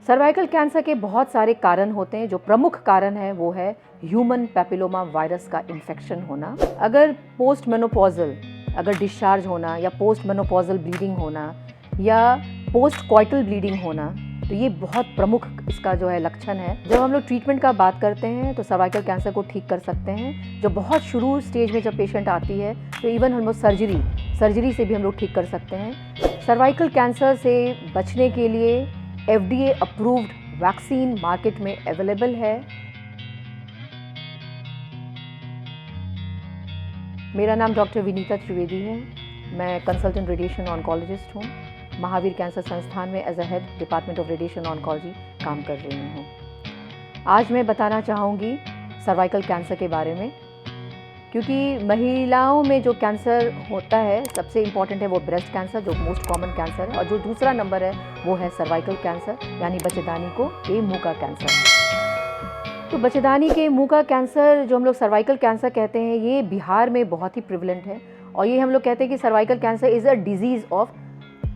Cervical cancer के बहुत सारे कारण होते हैं। जो प्रमुख कारण है वो है ह्यूमन पैपिलोमा वायरस का इन्फेक्शन होना। अगर पोस्ट मेनोपॉजल अगर डिस्चार्ज होना या पोस्ट मेनोपॉजल ब्लीडिंग होना या पोस्ट कॉइटल ब्लीडिंग होना, तो ये बहुत प्रमुख इसका जो है लक्षण है। जब हम लोग ट्रीटमेंट का बात करते हैं तो सर्वाइकल कैंसर को ठीक कर सकते हैं। जो बहुत शुरू स्टेज में जब पेशेंट आती है तो इवन हम लोग सर्जरी से भी हम लोग ठीक कर सकते हैं। सर्वाइकल कैंसर से बचने के लिए FDA अप्रूव्ड वैक्सीन मार्केट में अवेलेबल है। मेरा नाम डॉक्टर विनीता त्रिवेदी है। मैं कंसल्टेंट रेडिएशन ऑन्कोलॉजिस्ट हूँ। महावीर कैंसर संस्थान में as a head department of radiation oncology काम कर रही हूँ। आज मैं बताना चाहूँगी सर्वाइकल कैंसर के बारे में, क्योंकि महिलाओं में जो कैंसर होता है सबसे इम्पॉर्टेंट है वो ब्रेस्ट कैंसर, जो मोस्ट कॉमन कैंसर है, और जो दूसरा नंबर है वो है सर्वाइकल कैंसर, यानी बच्चेदानी के मुंह का कैंसर। तो बच्चेदानी के मुंह का कैंसर जो हम लोग सर्वाइकल कैंसर कहते हैं, ये बिहार में बहुत ही प्रिवलेंट है। और ये हम लोग कहते हैं कि cervical cancer is a disease of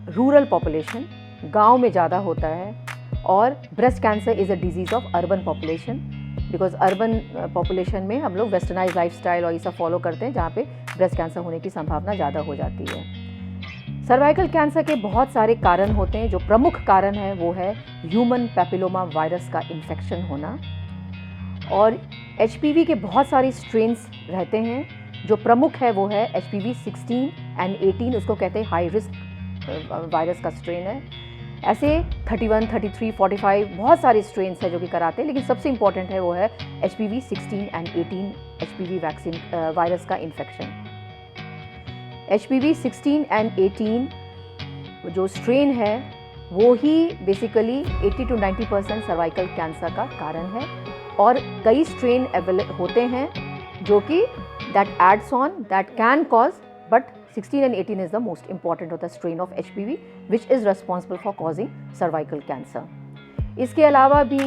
rural population, गाँव में ज़्यादा होता है। और breast cancer is a disease of urban population, because urban population में हम लोग वेस्टर्नाइज लाइफस्टाइल और ये सब फॉलो करते हैं, जहाँ पे ब्रेस्ट कैंसर होने की संभावना ज़्यादा हो जाती है। सर्वाइकल कैंसर के बहुत सारे कारण होते हैं। जो प्रमुख कारण है वो है ह्यूमन पैपिलोमा वायरस का इन्फेक्शन होना। और HPV के बहुत सारे स्ट्रेन्स रहते हैं। जो प्रमुख है वो है HPV 16 and 18, उसको कहते हैं हाई रिस्क वायरस का स्ट्रेन है। ऐसे 31, 33, 45 बहुत सारे स्ट्रेन्स हैं जो कि कराते हैं, लेकिन सबसे इम्पॉर्टेंट है वो है HPV 16 and 18 HPV vaccine virus का इन्फेक्शन। HPV 16 and 18 जो स्ट्रेन है वो ही बेसिकली 80 to 90% सर्वाइकल कैंसर का कारण है। और कई स्ट्रेन होते हैं जो कि that adds on that can cause, but 16 and 18 is the most important of the strain of HPV which is responsible for causing cervical cancer. इसके अलावा भी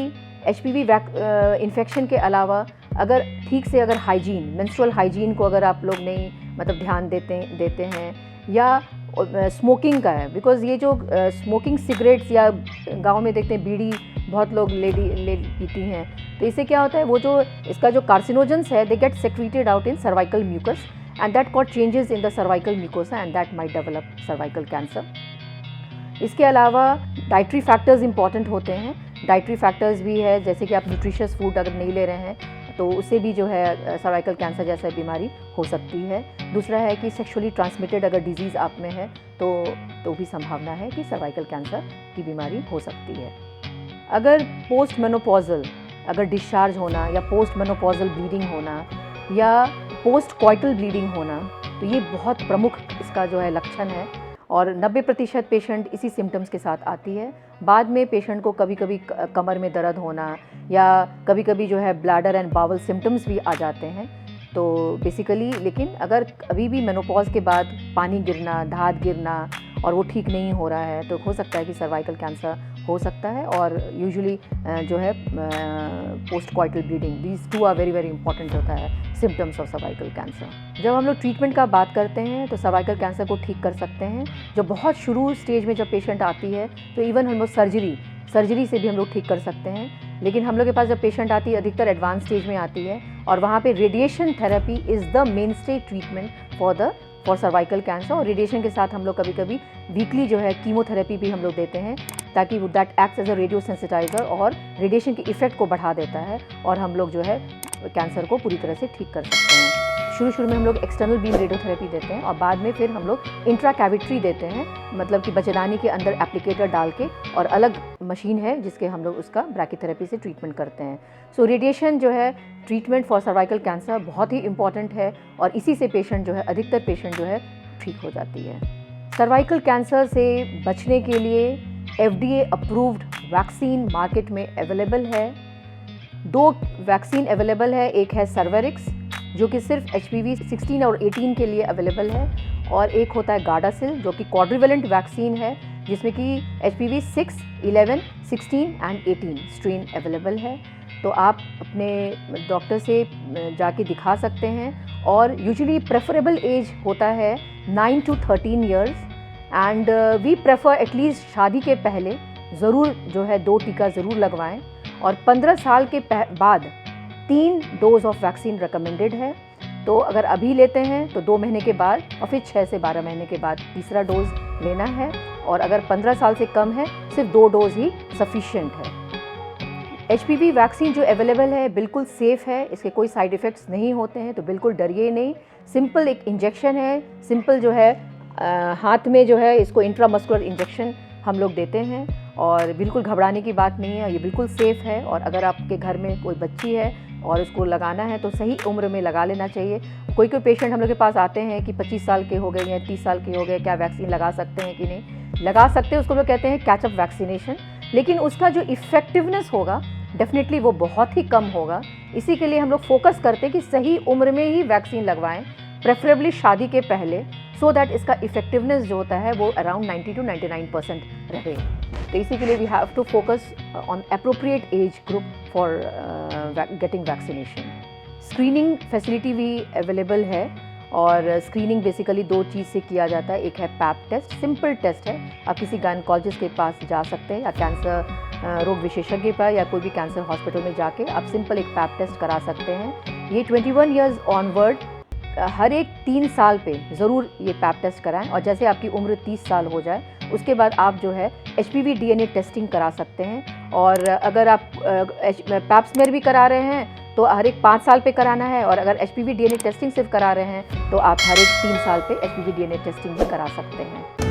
HPV इन्फेक्शन के अलावा अगर ठीक से अगर हाइजीन, मेंस्ट्रुअल हाइजीन को अगर आप लोग नहीं ध्यान देते हैं, या स्मोकिंग का है, बिकॉज ये जो स्मोकिंग सिगरेट्स या गांव में देखते हैं बीड़ी बहुत लोग ले पीती हैं, तो इससे क्या होता है वो जो इसका जो कार्सिनोजेंस है they get secreted out in cervical mucus and that cause changes in the cervical mucosa and that might develop cervical cancer. इसके अलावा डाइटरी फैक्टर्स इंपॉर्टेंट होते हैं। डाइटरी फैक्टर्स भी है, जैसे कि आप न्यूट्रिशियस फूड अगर नहीं ले रहे हैं तो उससे भी जो है सर्वाइकल कैंसर जैसा बीमारी हो सकती है। दूसरा है कि सेक्सुअली ट्रांसमिटेड अगर डिजीज़ आप में है तो भी संभावना है कि सर्वाइकल कैंसर की बीमारी हो सकती है। अगर पोस्ट मेनोपॉजल अगर डिस्चार्ज होना या पोस्ट मेनोपॉजल ब्लीडिंग होना या पोस्ट कॉइटल ब्लीडिंग होना, तो ये बहुत प्रमुख इसका जो है लक्षण है। और 90% पेशेंट इसी सिम्टम्स के साथ आती है। बाद में पेशेंट को कभी कभी कमर में दर्द होना या कभी कभी जो है ब्लैडर एंड बावल सिम्टम्स भी आ जाते हैं। तो बेसिकली लेकिन अगर अभी भी मेनोपॉज के बाद पानी गिरना, धात गिरना और वो ठीक नहीं हो रहा है, तो हो सकता है कि सर्वाइकल कैंसर हो सकता है। और यूजुअली जो है post coital bleeding, these two are very very important होता है सिम्टम्स ऑफ सर्वाइकल कैंसर। जब हम लोग ट्रीटमेंट का बात करते हैं तो सर्वाइकल कैंसर को ठीक कर सकते हैं। जो बहुत शुरू स्टेज में जब पेशेंट आती है तो इवन हम लोग सर्जरी से भी हम लोग ठीक कर सकते हैं। लेकिन हम लोग के पास जब पेशेंट आती है अधिकतर एडवांस स्टेज में आती है, और वहाँ पे radiation therapy is the main stay treatment for cervical cancer. और रेडिएशन के साथ हम लोग कभी कभी वीकली जो है कीमोथेरेपी भी हम लोग देते हैं, ताकि वो that acts as a radio sensitiser और रेडिएशन के इफेक्ट को बढ़ा देता है, और हम लोग जो है कैंसर को पूरी तरह से ठीक कर सकते हैं। शुरू में हम लोग एक्सटर्नल बीम रेडियोथेरेपी देते हैं और बाद में फिर हम लोग इंट्राकैविट्री देते हैं, मतलब कि बच्चेदानी के अंदर एप्लीकेटर डाल के, और अलग मशीन है जिसके हम लोग उसका ब्रैकीथेरेपी से ट्रीटमेंट करते हैं। सो रेडिएशन जो है ट्रीटमेंट फॉर सर्वाइकल कैंसर बहुत ही इंपॉर्टेंट है, और इसी से पेशेंट जो है अधिकतर पेशेंट जो है ठीक हो जाती है। सर्वाइकल कैंसर से बचने के लिए FDA अप्रूव्ड वैक्सीन मार्केट में अवेलेबल है। 2 वैक्सीन अवेलेबल है, एक है सर्वेरिक्स जो कि सिर्फ HPV 16 और 18 के लिए अवेलेबल है, और एक होता है गार्डासिल जो कि क्वाड्रिवेलेंट वैक्सीन है, जिसमें कि HPV 6, 11, 16 and 18 स्ट्रेन अवेलेबल है। तो आप अपने डॉक्टर से जाके दिखा सकते हैं, और यूजुअली प्रेफरेबल एज होता है 9 to 13 years, and we prefer at least शादी के पहले ज़रूर जो है 2 टीका ज़रूर लगवाएं और 15 साल के बाद 3 डोज ऑफ वैक्सीन रिकमेंडेड है। तो अगर अभी लेते हैं तो 2 महीने के बाद और फिर 6 से 12 महीने के बाद तीसरा डोज लेना है, और अगर 15 साल से कम है सिर्फ 2 डोज ही सफिशिएंट है। HPV वैक्सीन जो अवेलेबल है बिल्कुल सेफ़ है, इसके कोई साइड इफ़ेक्ट्स नहीं होते हैं, तो बिल्कुल डरिए नहीं। सिंपल एक इंजेक्शन है, सिंपल जो है हाथ में जो है इसको इंट्रामस्कुलर इंजेक्शन हम लोग देते हैं और बिल्कुल घबराने की बात नहीं है, ये बिल्कुल सेफ़ है। और अगर आपके घर में कोई बच्ची है और उसको लगाना है तो सही उम्र में लगा लेना चाहिए। कोई पेशेंट हम लोग के पास आते हैं कि 25 साल के हो गए या 30 साल के हो गए, क्या वैक्सीन लगा सकते हैं कि नहीं? लगा सकते हैं, उसको लोग कहते हैं कैचअप वैक्सीनेशन, लेकिन उसका जो इफ़ेक्टिवनेस होगा डेफिनेटली वो बहुत ही कम होगा। इसी के लिए हम लोग फोकस करते हैं कि सही उम्र में ही वैक्सीन लगवाएं, प्रेफरेबली शादी के पहले, सो दैट इसका इफ़ेक्टिवनेस जो होता है वो अराउंड 90 to 99% रहे। तो इसी के लिए we have to focus on appropriate age group for getting vaccination. Screening facility भी अवेलेबल है और स्क्रीनिंग बेसिकली 2 चीज़ से किया जाता है। एक है पैप टेस्ट, सिंपल टेस्ट है, आप किसी गायनकोलॉजिस्ट के पास जा सकते हैं या कैंसर रोग विशेषज्ञ पर या कोई भी कैंसर हॉस्पिटल में जाके आप सिंपल एक पैप टेस्ट करा सकते हैं। ये 21 ईयर्स ऑनवर्ड हर एक 3 साल पे ज़रूर ये पैप टेस्ट कराएं, और जैसे आपकी उम्र 30 साल हो जाए उसके बाद आप जो है HPV DNA टेस्टिंग करा सकते हैं। और अगर आप पैप स्मेयर भी करा रहे हैं तो हर एक 5 साल पे कराना है, और अगर HPV DNA टेस्टिंग सिर्फ करा रहे हैं तो आप हर एक 3 साल पे HPV DNA टेस्टिंग भी करा सकते हैं।